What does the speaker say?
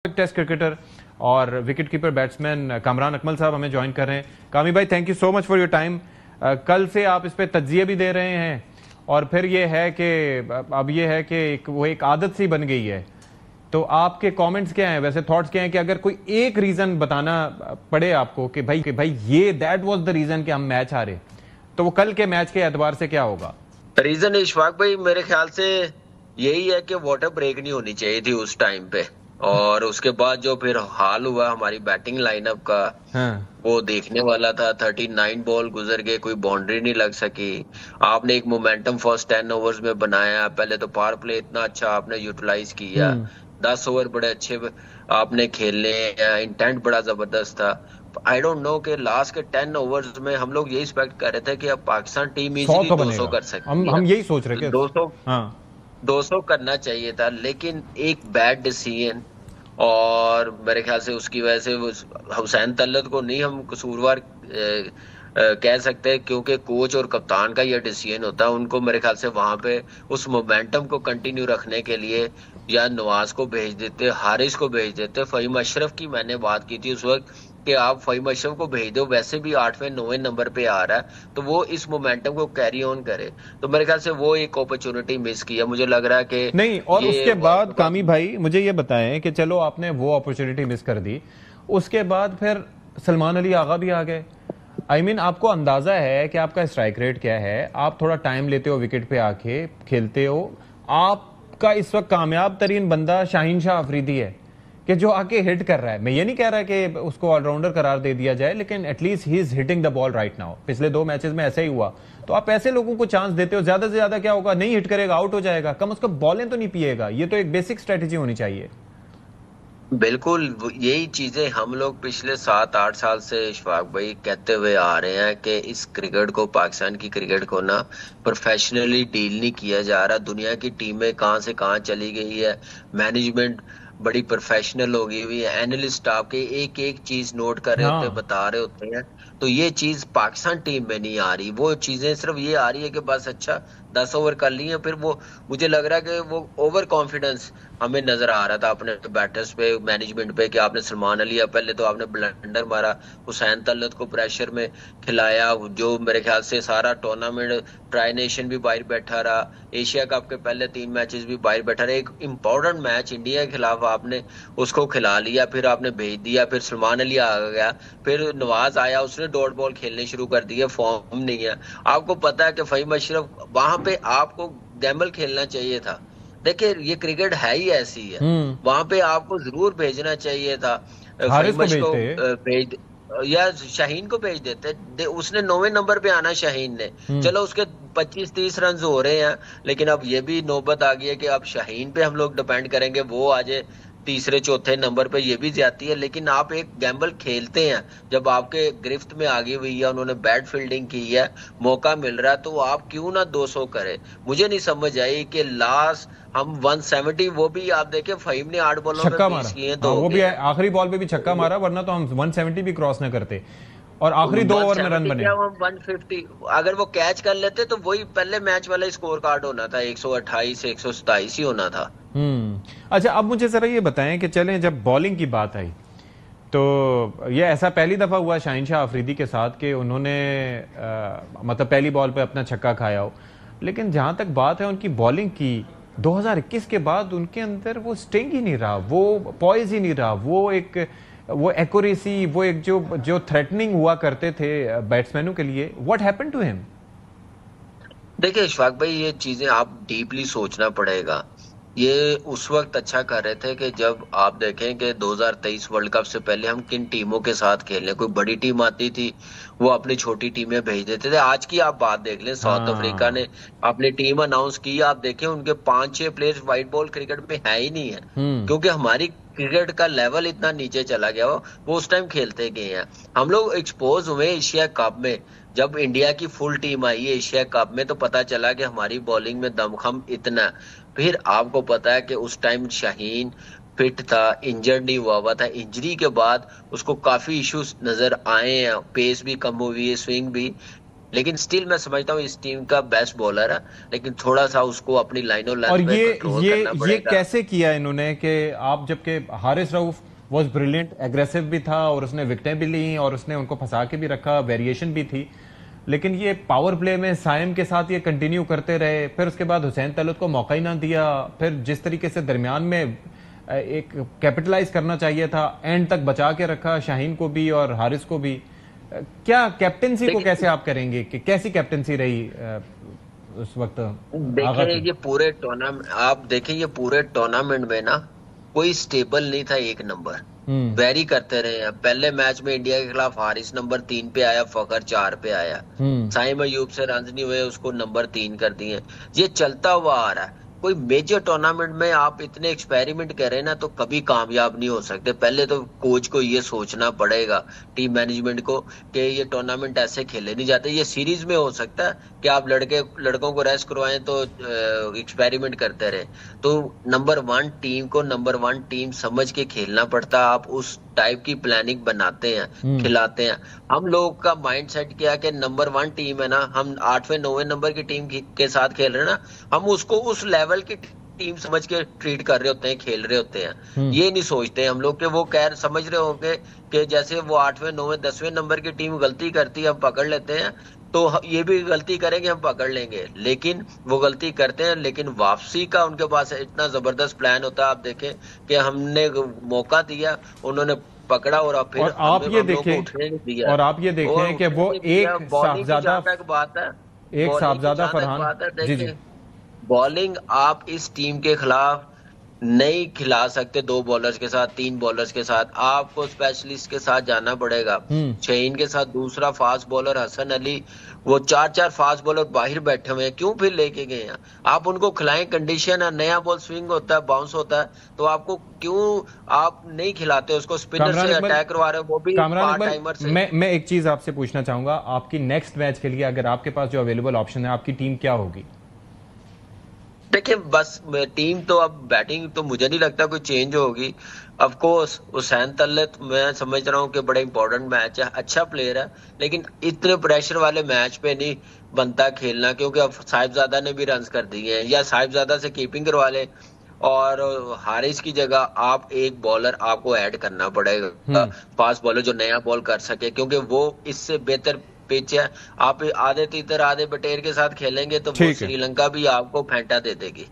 Test cricketer और wicket keeper batsman Kamran Akmal साहब हमें ज्वाइन कर रहे हैं। कामी भाई, thank you so much for your time. कल से आप इस पे तज्जिए भी दे रहे हैं और फिर ये है कि अब ये है कि वो एक आदत सी बन गई है। तो आपके कमेंट्स क्या हैं, वैसे थॉट्स क्या हैं कि अगर कोई एक रीजन बताना पड़े आपको कि भाई ये दैट वाज द रीजन कि हम मैच हारे, तो वो कल के मैच के एतबार से क्या होगा? रीजन इशफाक भाई मेरे ख्याल से यही है कि वाटर ब्रेक नहीं होनी चाहिए थी उस टाइम पे, और उसके बाद जो फिर हाल हुआ हमारी बैटिंग लाइनअप का, हाँ। वो देखने वाला था। 39 बॉल गुजर गए, कोई बाउंड्री नहीं लग सकी। आपने एक मोमेंटम फर्स्ट 10 ओवर्स में बनाया, पहले तो पावर प्ले इतना अच्छा आपने यूटिलाइज किया, 10 ओवर बड़े अच्छे आपने खेले, इंटेंट बड़ा जबरदस्त था। आई डोंट नो कि लास्ट के 10 ओवर्स में हम लोग यही एक्सपेक्ट कर रहे थे कि अब पाकिस्तान टीम इजीली 200 कर सकती है। हम यही सोच रहे थे 200 हाँ 200 करना चाहिए था, लेकिन एक बैड डिसीजन, और मेरे ख्याल से उसकी वजह से हुसैन तलत को नहीं हम कसूरवार कह सकते, क्योंकि कोच और कप्तान का यह डिसीजन होता है। उनको मेरे ख्याल से वहां पे उस मोमेंटम को कंटिन्यू रखने के लिए या नवाज को भेज देते, हारिस को भेज देते। फहीम अशरफ की मैंने बात की थी उस वक्त कि आप फहीम अशरफ को भेज दो, वैसे भी 8वें 9वें नंबर पे आ रहा है, तो वो इस मोमेंटम को कैरी ऑन करे। तो मेरे ख्याल से वो एक अपॉर्चुनिटी मिस की है, मुझे लग रहा है कि नहीं। और उसके बाद कामी भाई मुझे ये बताएं कि चलो आपने वो अपॉर्चुनिटी मिस कर दी, उसके बाद फिर सलमान अली आगा भी आ गए। आई मीन आपको अंदाजा है कि आपका स्ट्राइक रेट क्या है, आप थोड़ा टाइम लेते हो विकेट पे आके खेलते हो। आपका इस वक्त कामयाब तरीन बंदा शाहीन शाह अफरीदी है कि जो आके हिट कर रहा है। मैं ये नहीं कह रहा कि उसको ऑलराउंडर करार दे दिया जाए, लेकिन at least he is hitting the ball right now. पिछले 2 मैचेस में ऐसा ही हुआ। तो आप ऐसे लोगों को चांस देते हो, ज्यादा से ज्यादा क्या होगा, नहीं हिट करेगा, आउट हो जाएगा, कम उसको बॉलें तो नहीं पिएगा। ये तो एक बेसिक स्ट्रेटेजी होनी चाहिए। बिल्कुल यही चीजें हम लोग पिछले 7-8 साल से इशफाक भाई कहते हुए आ रहे हैं कि इस क्रिकेट को, पाकिस्तान की क्रिकेट को ना प्रोफेशनली डील नहीं किया जा रहा। दुनिया की टीमें कहां से कहां चली गई है, मैनेजमेंट बड़ी प्रोफेशनल हो गई हुई है, एनालिस्ट आपके एक एक चीज नोट कर रहे होते हैं, बता रहे होते हैं। तो ये चीज पाकिस्तान टीम में नहीं आ रही। वो चीजें सिर्फ ये आ रही है कि बस अच्छा 10 ओवर कर लिए, फिर वो मुझे लग रहा है कि वो ओवर कॉन्फिडेंस हमें नजर आ रहा था अपने बैटर्स पे, मैनेजमेंट पे, कि आपने सलमान अली, पहले तो आपने ब्लंडर मारा, हुसैन तलत को प्रेशर में खिलाया, जो मेरे ख्याल से सारा टूर्नामेंट, ट्राई नेशन भी बाहर बैठा रहा, एशिया कप के पहले 3 मैचेस भी बाहर बैठा रहा। एक इंपॉर्टेंट मैच इंडिया के खिलाफ आपने उसको खिला लिया, फिर आपने भेज दिया, फिर सलमान अली आ गया, फिर नवाज आया, उसने डॉट बॉल खेलने शुरू कर दिया, फॉर्म नहीं है। आपको पता है कि फहीम अशरफ, वहां पे आपको गैम्बल खेलना चाहिए था। देखिए ये क्रिकेट है ही ऐसी है, वहां पे आपको जरूर भेजना चाहिए था। हारिस को भेज या शाहीन को भेज देते, उसने 9वें नंबर पे आना शाहीन ने। चलो उसके 25-30 रन हो रहे हैं, लेकिन अब ये भी नौबत आ गई है कि अब शाहीन पे हम लोग डिपेंड करेंगे, वो आज तीसरे चौथे नंबर पे, ये भी ज्यादा है। लेकिन आप एक गैम्बल खेलते हैं जब आपके गिरफ्त में आ गई हुई है, उन्होंने बैड फील्डिंग की है, मौका मिल रहा है, तो आप क्यों ना 200 करें। मुझे नहीं समझ आई कि लास्ट हम 170, वो भी आप देखें फहीम ने 8 बॉलों में 20 किए, तो वो भी आखिरी बॉल पे भी छक्का मारा, वरना तो हम 170 भी क्रॉस ना करते। और आखिरी 2 ओवर में रन बने। 150 अगर वो कैच कर लेते तो वही पहले मैच वाला स्कोर कार्ड होना था, 128 127 ही होना था। अच्छा, अब मुझे जरा ये बताएं कि चलें, जब बॉलिंग की बात आई तो ये ऐसा पहली दफा हुआ शाहीन शाह अफरीदी के साथ कि उन्होंने मतलब पहली बॉल पे अपना छक्का खाया हो। लेकिन जहां तक बात है उनकी बॉलिंग की, 2021 के बाद उनके अंदर वो स्टिंग ही नहीं रहा, वो पॉइज ही नहीं रहा, वो एक्यूरेसी, वो एक जो थ्रेटनिंग हुआ करते थे बैट्समैनों के लिए। What happened to him? देखिए इशफाक भाई, ये चीजें आप डीपली सोचना पड़ेगा। ये उस वक्त अच्छा कर रहे थे कि जब आप देखें कि 2023 वर्ल्ड कप से पहले हम किन टीमों के साथ खेलने, कोई बड़ी टीम आती थी वो अपनी छोटी टीमें भेज देते थे। आज की आप बात देख लें, साउथ अफ्रीका ने अपनी टीम अनाउंस की, आप देखें उनके 5-6 प्लेयर्स व्हाइट बॉल क्रिकेट में है ही नहीं है, क्योंकि हमारी क्रिकेट का लेवल इतना नीचे चला गया, वो उस टाइम खेलते गए हैं। हम लोग एक्सपोज हुए एशिया कप में, जब इंडिया की फुल टीम आई है एशिया कप में, तो पता चला कि हमारी बॉलिंग में दमखम इतना। फिर आपको पता है कि उस टाइम शाहीन फिट था, इंजर्ड नहीं हुआ था। इंजरी के बाद उसको काफी इश्यूज नजर आए हैं, पेस भी कम हुई है, स्विंग भी। लेकिन स्टिल मैं समझता हूँ इस टीम का बेस्ट बॉलर है, लेकिन थोड़ा सा उसको अपनी लाइनों और लेंथ पे कंट्रोल करना ये पड़ेगा। कैसे किया इन्होंने कि आप, जबकि Haris Rauf was brilliant, aggressive भी था और उसने विकेटें भी ली और उसने उनको फंसा के भी रखा, वेरिएशन भी थी, लेकिन ये पावर प्ले में साइम के साथ ये कंटिन्यू करते रहे, फिर उसके बाद हुसैन तलत को मौका ही ना दिया, फिर जिस तरीके से दरमियान में एक कैपिटलाइज करना चाहिए था एंड तक बचा के रखा शाहीन को भी और हारिस को भी। क्या कैप्टनसी को कैसे आप करेंगे कि कैसी कैप्टनसी रही उस वक्त आगा देखिए की? ये पूरे टूर्नामेंट आप देखें, ये पूरे टूर्नामेंट में ना कोई स्टेबल नहीं था एक नंबर, हम्म। वेरी करते रहे हैं। पहले मैच में इंडिया के खिलाफ हारिस नंबर 3 पे आया, फखर 4 पे आया, हम्म। साइम अयूब से रन नहीं हुए, उसको नंबर 3 कर दिए। ये चलता हुआ आ रहा है। कोई मेजर टूर्नामेंट में आप इतने एक्सपेरिमेंट करें ना तो कभी कामयाब नहीं हो सकते। पहले तो कोच को ये सोचना पड़ेगा, टीम मैनेजमेंट को, कि ये टूर्नामेंट ऐसे खेले नहीं जाते। ये सीरीज में हो सकता है कि आप लड़कों को रेस्ट करवाएं तो एक्सपेरिमेंट करते रहे। तो नंबर 1 टीम को नंबर 1 टीम समझ के खेलना पड़ता है। आप उस टाइप की प्लानिंग बनाते हैं, खिलाते हैं। हम लोग का माइंड सेट क्या है कि नंबर 1 टीम है ना, हम 8वें 9वें नंबर की टीम के साथ खेल रहे हैं ना, हम उसको उस लेवल की टीम समझ के ट्रीट कर रहे होते हैं, खेल रहे होते हैं। ये नहीं सोचते हम लोग कि वो समझ रहे होंगे कि जैसे वो 8वें 9वें 10वें नंबर की टीम गलती करती है हम पकड़ लेते हैं, तो ये भी गलती करेंगे हम पकड़ लेंगे। लेकिन वो गलती करते हैं, लेकिन वापसी का उनके पास इतना जबरदस्त प्लान होता है। आप देखें कि हमने मौका दिया, उन्होंने पकड़ा और फिर और आप ये देखें उठने नहीं दिया। और आप ये देखें कि वो एक बॉलिंग की साहबजादा, जहां तक बात है, एक बॉलिंग की साहबजादा जहां तक फरहान। बात है, जी जी। देखिए बॉलिंग आप इस टीम के खिलाफ नहीं खिला सकते। 2 बॉलर्स के साथ, 3 बॉलर्स के साथ आपको स्पेशलिस्ट के साथ जाना पड़ेगा। शहीन के साथ दूसरा फास्ट बॉलर हसन अली, वो 4-4 फास्ट बॉलर बाहर बैठे हुए हैं, क्यों फिर लेके गए हैं? आप उनको खिलाएं, कंडीशन है, नया बॉल स्विंग होता है, बाउंस होता है, तो आपको क्यों आप नहीं खिलाते उसको? स्पिनर से अटैक करवा रहे हो, वो भी कामरान पार्ट इकबाल, टाइमर से। मैं एक चीज आपसे पूछना चाहूंगा, आपकी नेक्स्ट मैच के लिए अगर आपके पास जो अवेलेबल ऑप्शन है, आपकी टीम क्या होगी? देखिए बस टीम तो अब बैटिंग तो मुझे नहीं लगता कोई चेंज होगी। ऑफ कोर्स हुसैन तलत मैं समझ रहा हूँ कि बड़ा इंपॉर्टेंट मैच है, अच्छा प्लेयर है, लेकिन इतने प्रेशर वाले मैच पे नहीं बनता खेलना, क्योंकि अब साहिबजादा ने भी रन्स कर दिए हैं, या साहिबजादा से कीपिंग करवा ले और हारिस की जगह आप एक बॉलर आपको ऐड करना पड़ेगा, फास्ट बॉलर जो नया बॉल कर सके, क्योंकि वो इससे बेहतर पिच है। आप आधे तीतर आधे बटेर के साथ खेलेंगे तो वो ठीक है। श्रीलंका भी आपको फेंटा दे देगी।